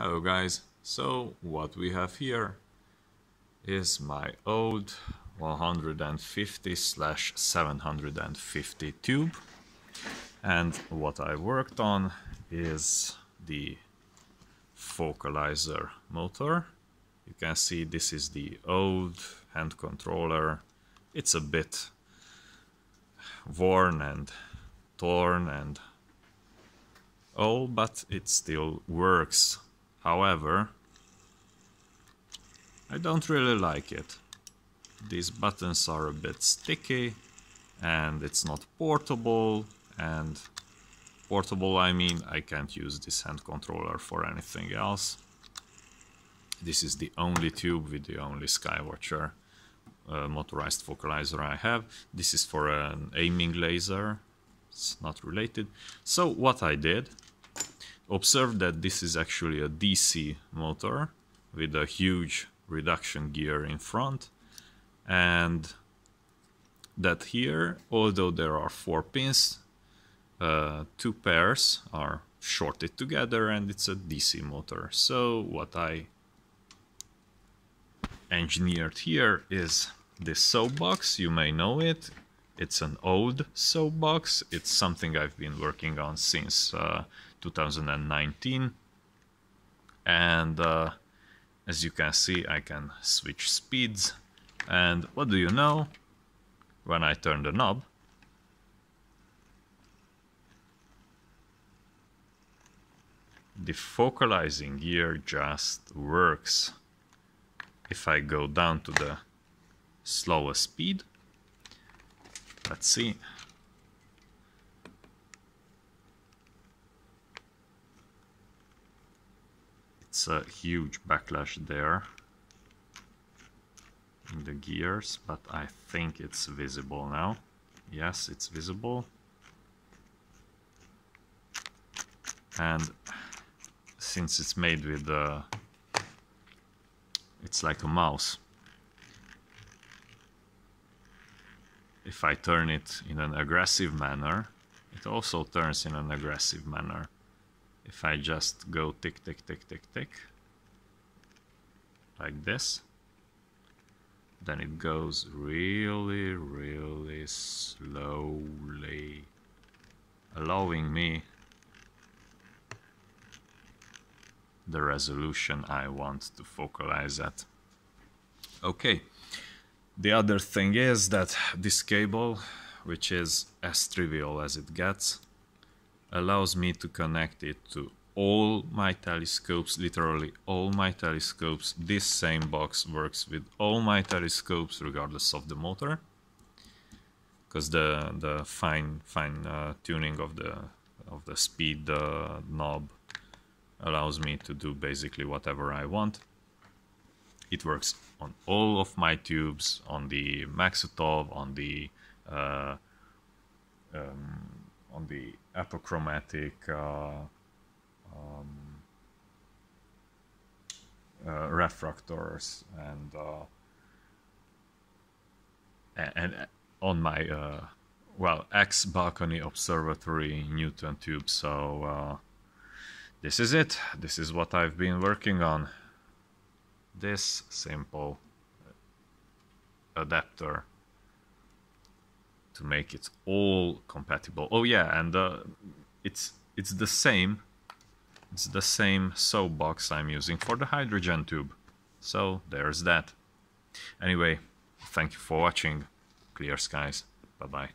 Hello guys, so what we have here is my old 150/750 tube, and what I worked on is the focalizer motor. You can see this is the old hand controller. It's a bit worn and torn and all, but it still works. However, I don't really like it. These buttons are a bit sticky and it's not portable, and portable I mean I can't use this hand controller for anything else. This is the only tube with the only skywatcher motorized focalizer I have. This is for an aiming laser. It's not related. So what I did, observe that this is actually a DC motor with a huge reduction gear in front, and that here, although there are 4 pins, 2 pairs are shorted together and it's a DC motor. So what I engineered here is this soap box. You may know it. It's an old soap box. It's something I've been working on since 2019, and as you can see I can switch speeds, and what do you know, when I turn the knob the focalizing gear just works. If I go down to the slowest speed, let's see. It's a huge backlash there in the gears, but I think it's visible now. Yes, it's visible. And since it's made with it's like a mouse. If I turn it in an aggressive manner, it also turns in an aggressive manner. If I just go tick, tick, tick, tick, tick, like this, then it goes really, really slowly, allowing me the resolution I want to focalize at. Okay. The other thing is that this cable, which is as trivial as it gets, allows me to connect it to all my telescopes, literally all my telescopes. This same box works with all my telescopes regardless of the motor, because the fine tuning of the speed knob allows me to do basically whatever I want. It works on all of my tubes, on the Maxutov, on the apochromatic refractors, and on my X balcony observatory Newton tube. So this is it. This is what I've been working on. This simple adapter to make it all compatible. Oh yeah, and it's the same soap box I'm using for the hydrogen tube. So there's that. Anyway, thank you for watching. Clear skies. Bye bye.